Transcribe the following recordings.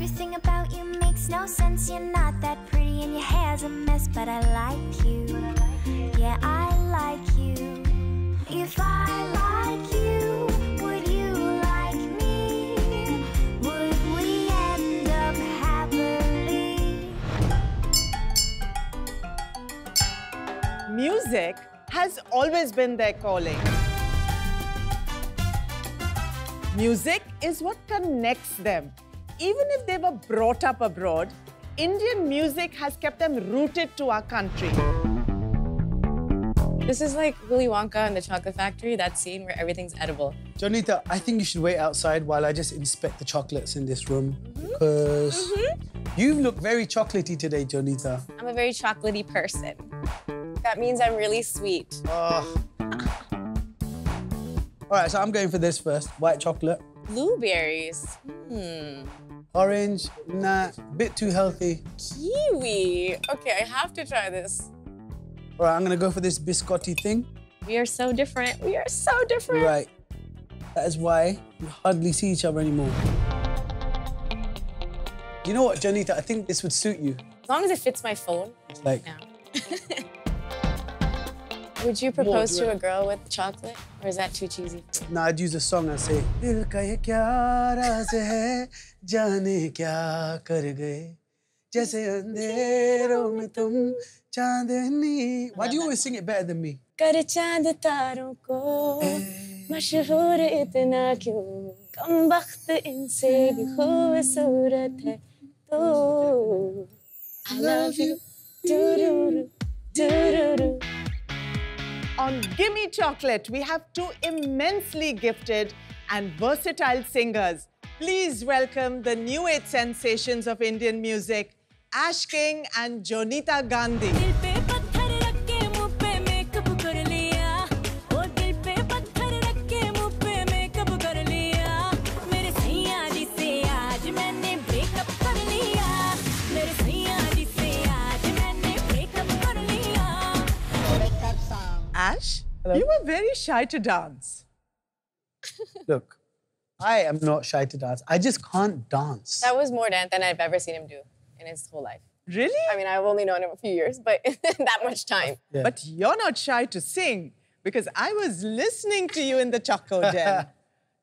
Everything about you makes no sense. You're not that pretty and your hair's a mess, but I like you. Yeah, I like you. If I like you, would you like me? Would we end up happily? Music has always been their calling. Music is what connects them. Even if they were brought up abroad, Indian music has kept them rooted to our country. This is like Willy Wonka and the Chocolate Factory, that scene where everything's edible. Jonita, I think you should wait outside while I just inspect the chocolates in this room. Because you look very chocolatey today, Jonita. I'm a very chocolatey person. That means I'm really sweet. All right, so I'm going for this first. White chocolate. Blueberries. Orange, nah, bit too healthy. Kiwi. Okay, I have to try this. All right, I'm gonna go for this biscotti thing. We are so different. We are so different. Right. That is why we hardly see each other anymore. You know what, Jonita? I think this would suit you. As long as it fits my phone. It's like... No. Would you propose to a girl with chocolate? Or is that too cheesy? No, I'd use a song and say, Dil ka ye kya raaz hai, jaane kya kar gaye, jaise andheron mein tum chandni. Why do you always sing it better than me? Kar chand taron ko, mashhoor itna kyun, kam bakht inse bhi khoobsurat hai tu. I love you, doo-doo-doo, doo-doo-doo. On Gimme Chocolate, we have two immensely gifted and versatile singers. Please welcome the new age sensations of Indian music, Ash King and Jonita Gandhi. Ash, hello. You were very shy to dance. Look, I am not shy to dance. I just can't dance. That was more dance than I've ever seen him do in his whole life. Really? I mean, I've only known him a few years, but that much time. Yeah. But you're not shy to sing, because I was listening to you in the Choco Den.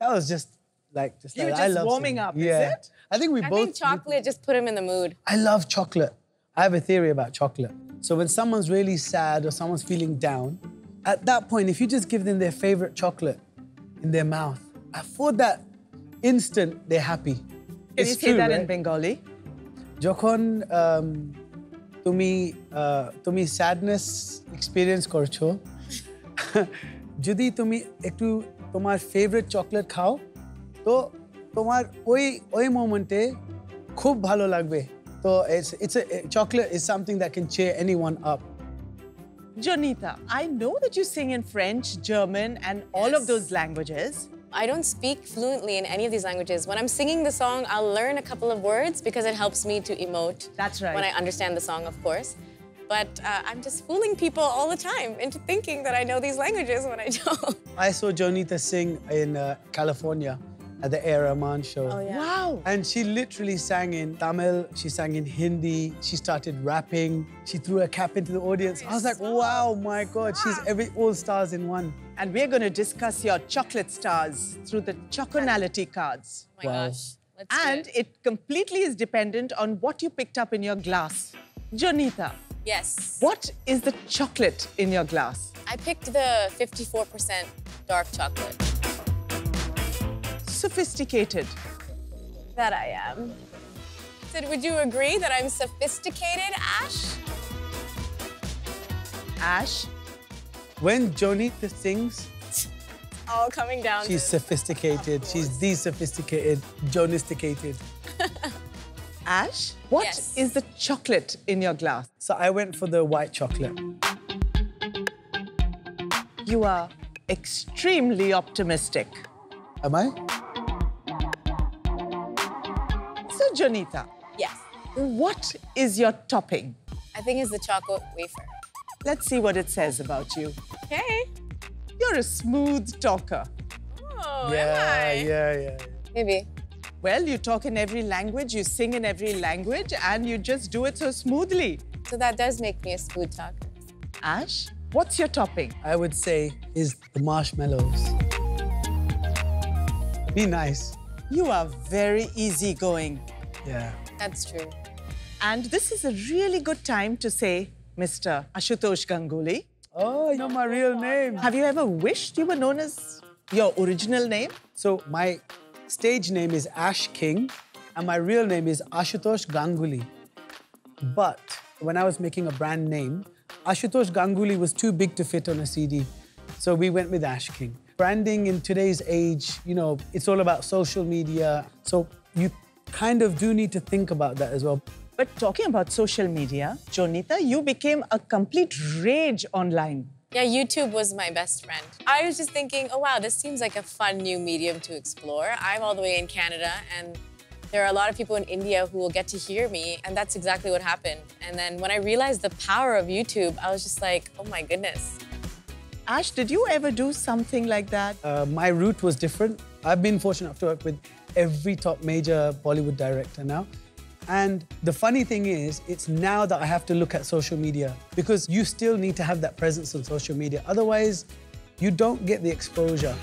That was just like You were I just love warming singing. up, Yeah. is it? I think I think chocolate just put him in the mood. I love chocolate. I have a theory about chocolate. So when someone's really sad or someone's feeling down, at that point, if you just give them their favorite chocolate in their mouth, for that instant, they're happy. Can you say that in Bengali? Jokhon tumi sadness experience korcho, jodi tumi ekটু তোমার favorite chocolate খাও, তো তোমার ওই momente খুব ভালো লাগবে. So chocolate is something that can cheer anyone up. Jonita, I know that you sing in French, German, and all of those languages. I don't speak fluently in any of these languages. When I'm singing the song, I'll learn a couple of words because it helps me to emote. That's right. When I understand the song, of course. But I'm just fooling people all the time into thinking that I know these languages when I don't. I saw Jonita sing in California at the A. Rahman show. Oh, yeah. Wow. And she literally sang in Tamil, she sang in Hindi, she started rapping, she threw a cap into the audience. I was like, wow, my God, she's all stars in one. And we're going to discuss your chocolate stars through the Choconality cards. Oh my gosh. Let's do And it completely is dependent on what you picked up in your glass. Jonita. Yes. What is the chocolate in your glass? I picked the 54% dark chocolate. Sophisticated. That I am. So would you agree that I'm sophisticated, Ash? Ash? When Jonita sings, All coming down she's to... sophisticated, she's the-sophisticated, Jonisticated. Ash, what is the chocolate in your glass? So I went for the white chocolate. You are extremely optimistic. Am I? So, Jonita. Yes. What is your topping? I think it's the chocolate wafer. Let's see what it says about you. Okay. You're a smooth talker. Oh, am I? Yeah. Maybe. Well, you talk in every language, you sing in every language, and you just do it so smoothly. So that does make me a smooth talker. Ash, what's your topping? I would say is the marshmallows. Be nice. You are very easygoing. Yeah. That's true. And this is a really good time to say, Mr. Ashutosh Ganguly. Oh, you know my real name. Have you ever wished you were known as your original name? So my stage name is Ash King, and my real name is Ashutosh Ganguly. But when I was making a brand name, Ashutosh Ganguly was too big to fit on a CD. So we went with Ash King. Branding in today's age, you know, it's all about social media. So you kind of do need to think about that as well. But talking about social media, Jonita, you became a complete rage online. Yeah, YouTube was my best friend. I was just thinking, oh wow, this seems like a fun new medium to explore. I'm all the way in Canada, and there are a lot of people in India who will get to hear me, and that's exactly what happened. And then when I realized the power of YouTube, I was just like, oh my goodness. Ash, did you ever do something like that? My route was different. I've been fortunate enough to work with every top major Bollywood director now. And the funny thing is, it's now that I have to look at social media because you still need to have that presence on social media. Otherwise, you don't get the exposure.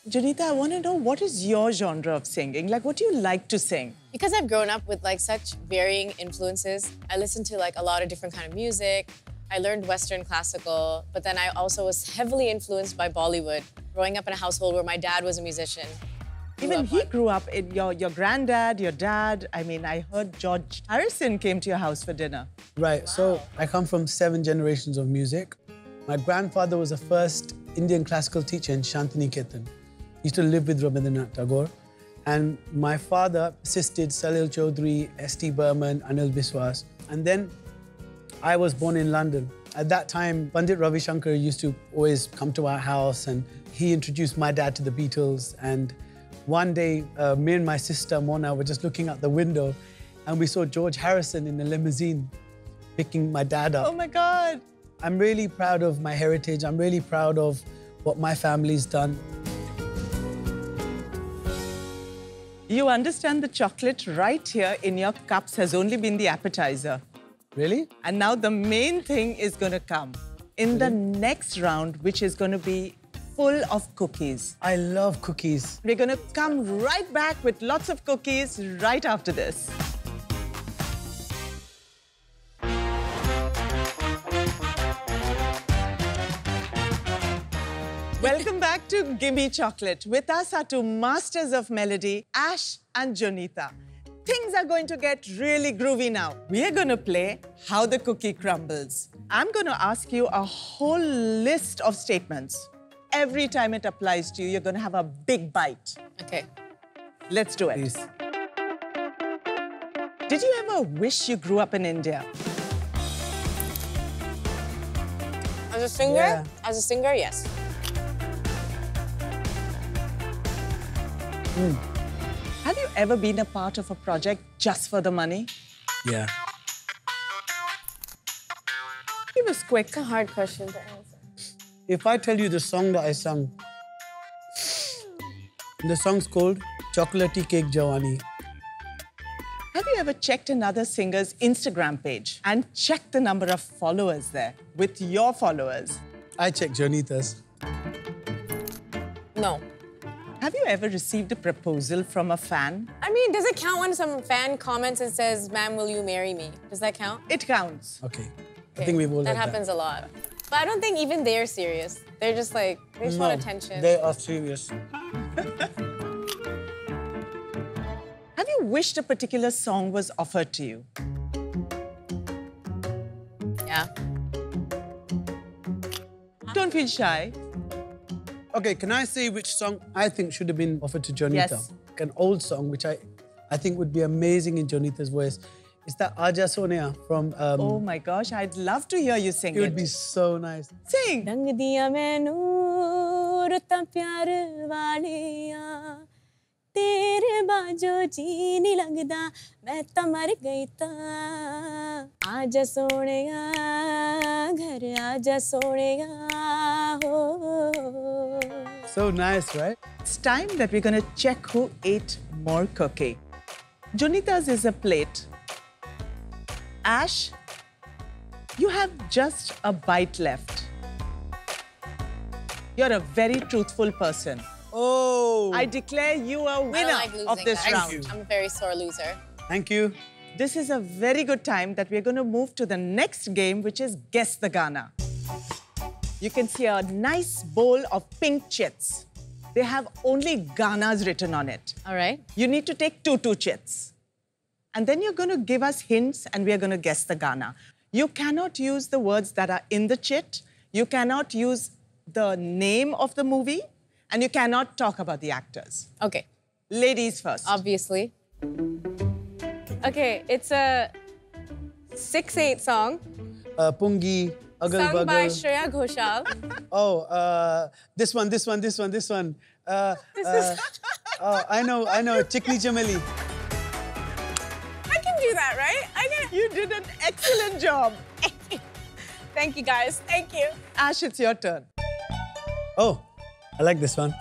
Jonita, I want to know, what is your genre of singing? Like, what do you like to sing? Because I've grown up with like such varying influences, I listen to like a lot of different kind of music. I learned Western classical, but then I also was heavily influenced by Bollywood. Growing up in a household where my dad was a musician. Even he grew up in your granddad, your dad. I mean, I heard George Harrison came to your house for dinner. Right, so I come from 7 generations of music. My grandfather was the first Indian classical teacher in Shantiniketan. He used to live with Rabindranath Tagore. And my father assisted Salil Chaudhary, S.T. Burman, Anil Biswas. And then I was born in London. At that time, Pandit Ravi Shankar used to always come to our house, and he introduced my dad to the Beatles. And one day, me and my sister, Mona, were just looking out the window, and we saw George Harrison in a limousine picking my dad up. Oh, my God. I'm really proud of my heritage. I'm really proud of what my family's done. You understand the chocolate right here in your cups has only been the appetizer. Really? And now the main thing is going to come in the next round, which is going to be full of cookies. I love cookies. We're going to come right back with lots of cookies right after this. Welcome back to Gimme Chocolate. With us are two masters of melody, Ash and Jonita. Things are going to get really groovy now. We are going to play How the Cookie Crumbles. I'm going to ask you a whole list of statements. Every time it applies to you, you're going to have a big bite. Okay. Let's do it. Please. Did you ever wish you grew up in India? As a singer? Yeah. As a singer, yes. Have you ever been a part of a project just for the money? Yeah. Give us quick. It's a hard question to answer. If I tell you the song that I sung, the song's called Chocolatier Cake Jawani. Have you ever checked another singer's Instagram page and checked the number of followers there with your followers? I check Jonita's. No. Have you ever received a proposal from a fan? I mean, does it count when some fan comments and says, "Ma'am, will you marry me?" Does that count? It counts. Okay. I think we've all That had happens a lot. But I don't think even they're serious. They're just like, they just want attention. They are serious. Have you wished a particular song was offered to you? Yeah. Don't feel shy. Okay, can I say which song I think should have been offered to Jonita? Yes. Like an old song, which I think would be amazing in Jonita's voice. It's that Aja Sonia from... Oh my gosh, I'd love to hear you sing it. It would be so nice. Sing. रंग दिया मैनू रुत्तां प्यार वालिया तेरे बाजो जी नहीं लगदा मैं तां मर गई तां आजा सोहणिया घर आजा सोहणिया हो So nice, right? It's time that we're going to check who ate more cookie. Jonita's is a plate. Ash, you have just a bite left. You're a very truthful person. Oh! I declare you a I don't winner like losing, of this guys. round. I'm a very sore loser. Thank you. This is a very good time that we're going to move to the next game, which is Guess the Ghana. You can see a nice bowl of pink chits. They have only Ghanas written on it. All right. You need to take two chits. And then you're going to give us hints and we are going to guess the Ghana. You cannot use the words that are in the chit. You cannot use the name of the movie. And you cannot talk about the actors. Okay. Ladies first. Obviously. Okay, it's a 6/8 song Pungi, Agal sung by Bagal. Shreya Ghoshal. Oh, this one. Oh, I know. Chikni Chameli. I can do that, right? I can. You did an excellent job. Thank you, guys. Thank you. Ash, it's your turn. Oh, I like this one.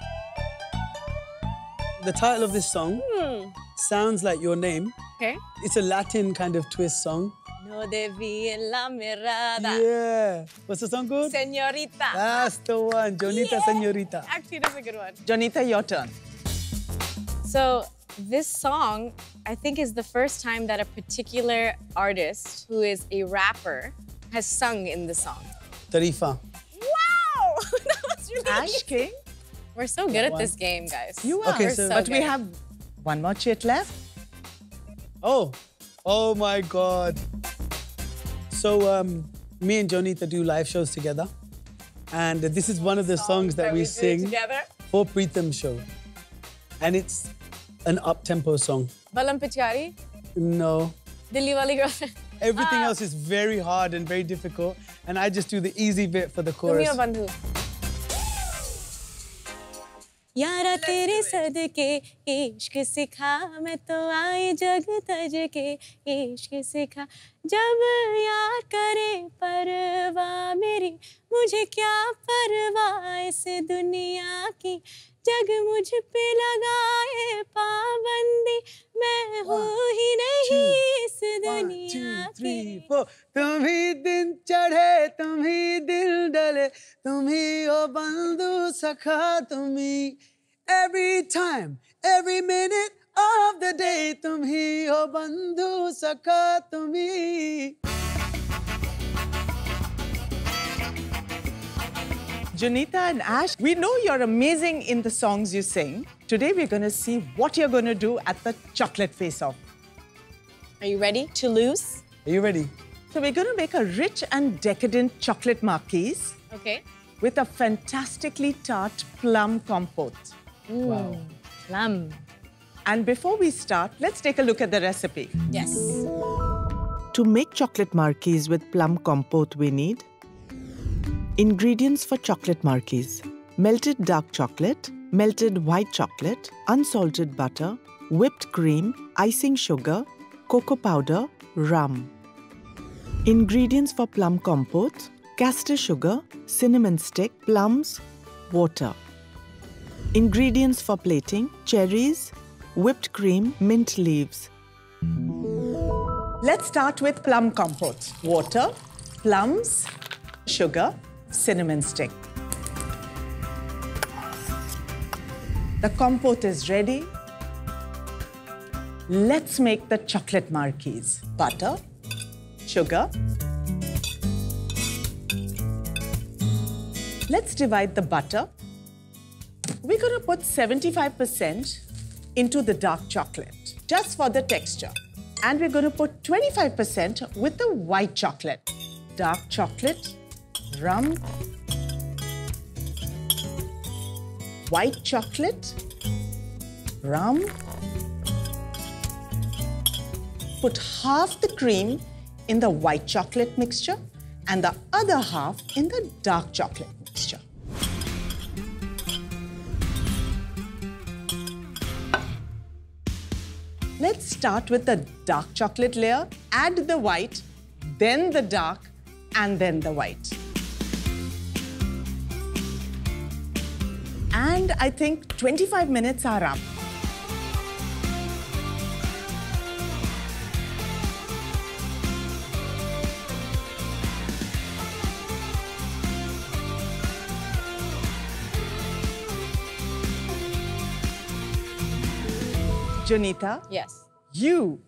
The title of this song sounds like your name. Okay. It's a Latin kind of twist song. No debí en la mirada. Yeah. What's the song called? Señorita. That's the one. Jonita Yeah. Señorita. Actually, that's a good one. Jonita, your turn. So this song, I think, is the first time that a particular artist who is a rapper has sung in the song. Tarifa. Wow! That was really Ash King, We're so good at this game, guys. you are. Okay, We're so- But we good. have one more chit left. Oh my God. So me and Jonita do live shows together. And this is one of the songs that we do sing together. for Preetham's show. And it's an up-tempo song. Balam Pichari, No. Dilli Wali Girlfriend. Everything else is very hard and very difficult. And I just do the easy bit for the chorus. Tumhi Bandhu. यारा तेरे सदके इश्क सिखा मैं तो आई जग तज के इश्क सिखा जब यार करे परवाह मेरी मुझे क्या परवाह इस दुनिया की जग मुझ पे लगाए पाबंदी मैं हूँ ही नहीं इस दुनिया की तुम ही दिन चढ़े तुम ही दिल डले तुम ही ओ बंधु सखा तुम ही every time every minute of the day तुम ही ओ बंधु सखा तुम ही. Jonita and Ash, we know you're amazing in the songs you sing. Today we're going to see what you're going to do at the chocolate face-off. Are you ready to lose? Are you ready? So we're going to make a rich and decadent chocolate marquise Okay. with a fantastically tart plum compote. Wow. Plum. And before we start, let's take a look at the recipe. Yes. To make chocolate marquise with plum compote, we need ingredients for chocolate marquise: melted dark chocolate, melted white chocolate, unsalted butter, whipped cream, icing sugar, cocoa powder, rum. Ingredients for plum compote: castor sugar, cinnamon stick, plums, water. Ingredients for plating: cherries, whipped cream, mint leaves. Let's start with plum compote. Water, plums, sugar, cinnamon stick. The compote is ready. Let's make the chocolate marquise. Butter, sugar. Let's divide the butter. We're going to put 75% into the dark chocolate, just for the texture. And we're going to put 25% with the white chocolate. Dark chocolate, rum, white chocolate, rum. Put half the cream in the white chocolate mixture and the other half in the dark chocolate mixture. Let's start with the dark chocolate layer, add the white, then the dark, and then the white. And And I think 25 minutes are up. Jonita, Yes. you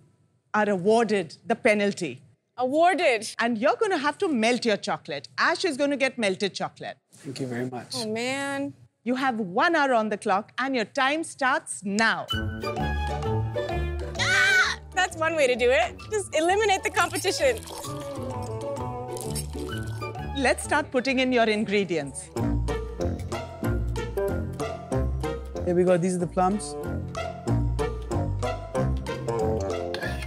are awarded the penalty. Awarded. And you're going to have to melt your chocolate. Ash is going to get melted chocolate. Thank you very much. Oh, man. You have 1 hour on the clock and your time starts now. Ah! That's one way to do it. Just eliminate the competition. Let's start putting in your ingredients. Here we go. These are the plums.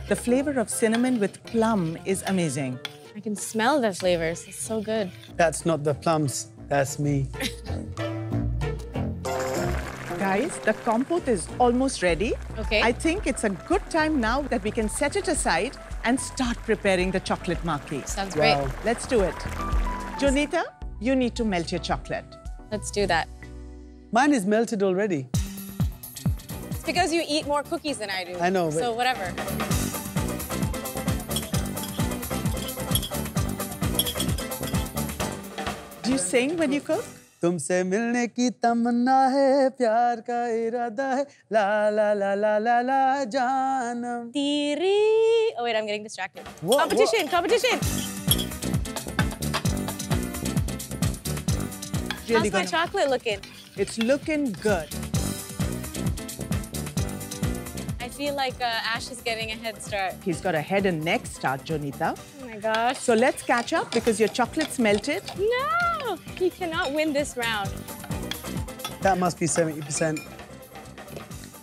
The flavor of cinnamon with plum is amazing. I can smell the flavors. It's so good. That's not the plums. That's me. Guys, the compote is almost ready. Okay. I think it's a good time now that we can set it aside and start preparing the chocolate marquise. Sounds Wow. great. Let's do it. Jonita, you need to melt your chocolate. Let's do that. Mine is melted already. It's because you eat more cookies than I do. I know, but- So whatever. Do you sing when you cook? तुमसे मिलने की तमन्ना है प्यार का इरादा है ला ला ला ला ला ला जानम. Tiri. Oh, wait, I'm getting distracted. What? Competition, competition. Really How's my gonna- chocolate looking? It's looking good. I feel like Ash is getting a head start. He's got a head and neck start, Jonita. Oh my gosh. So let's catch up because your chocolate's melted. No! He cannot win this round. That must be 70%.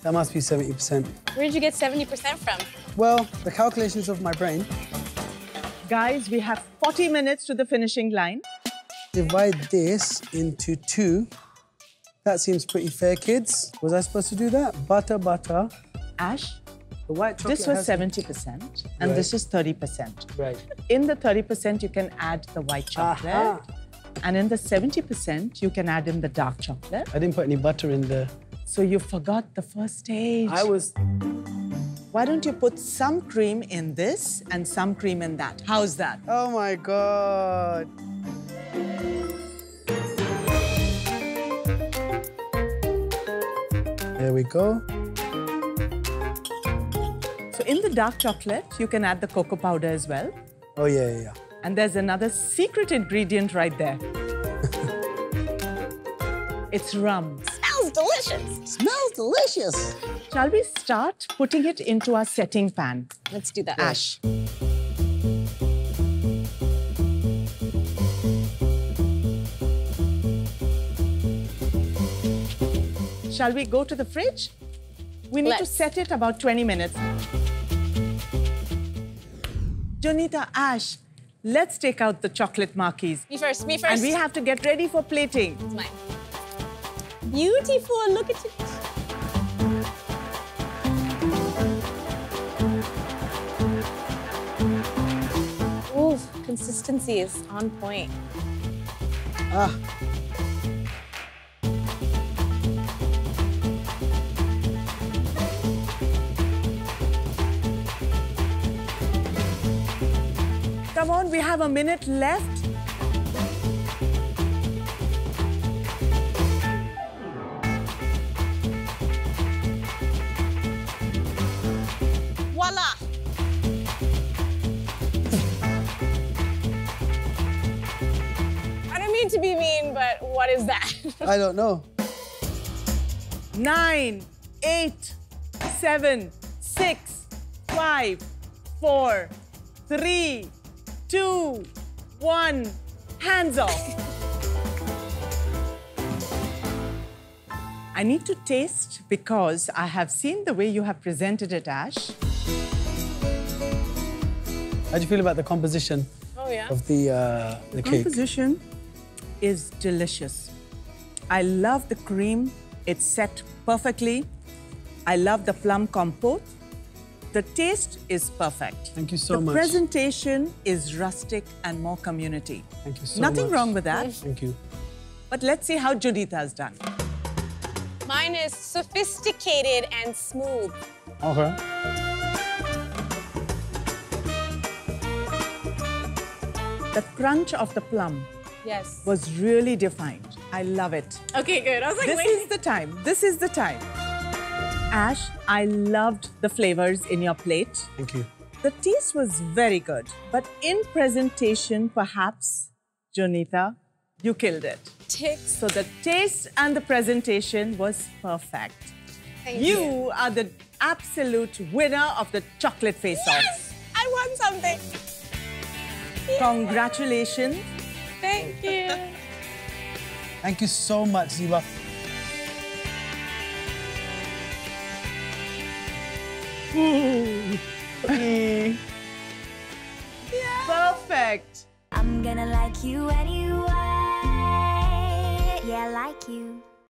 That must be 70%. Where did you get 70% from? Well, the calculations of my brain. Guys, we have 40 minutes to the finishing line. Divide this into 2. That seems pretty fair, kids. Was I supposed to do that? Butter, butter. Ash, The white chocolate this was has- 70% and this is 30%. Right. In the 30%, you can add the white chocolate. Aha. And in the 70%, you can add in the dark chocolate. I didn't put any butter in there. So you forgot the first stage. I was... Why don't you put some cream in this and some cream in that? How's that? Oh my God. There we go. So in the dark chocolate, you can add the cocoa powder as well. Oh, yeah, yeah, yeah. And there's another secret ingredient right there. It's rum. Smells delicious. Smells delicious. Shall we start putting it into our setting pan? Let's do that. Ash. Shall we go to the fridge? We need to Let's. set it about 20 minutes. Jonita, Ash, let's take out the chocolate marquise. Me first, me first. And we have to get ready for plating. It's mine. Beautiful, look at it. Ooh, consistency is on point. Ah. Come on, we have a minute left. Voila! I don't mean to be mean, but what is that? I don't know. 9, 8, 7, 6, 5, 4, 3, 2, 1. Hands off. I need to taste because I have seen the way you have presented it, Ash. How do you feel about the composition Oh, yeah? of the cake? Composition is delicious. I love the cream. It's set perfectly. I love the plum compote. The taste is perfect. Thank you so the much. The presentation is rustic and more community. Thank you so Nothing much. wrong with that. Thank you. But let's see how Jonita's done. Mine is sophisticated and smooth. Okay. The crunch of the plum Yes. was really defined. I love it. Okay, good. I was like, This wait. is the time. This is the time. Ash, I loved the flavors in your plate. Thank you. The taste was very good, but in presentation, perhaps, Jonita, you killed it. Ticks. So the taste and the presentation was perfect. Thank you. You are the absolute winner of the chocolate face-off. Yes! I won something. Congratulations. Thank you. Thank you so much, Zeba. Perfect. I'm gonna like you anyway. Yeah, like you.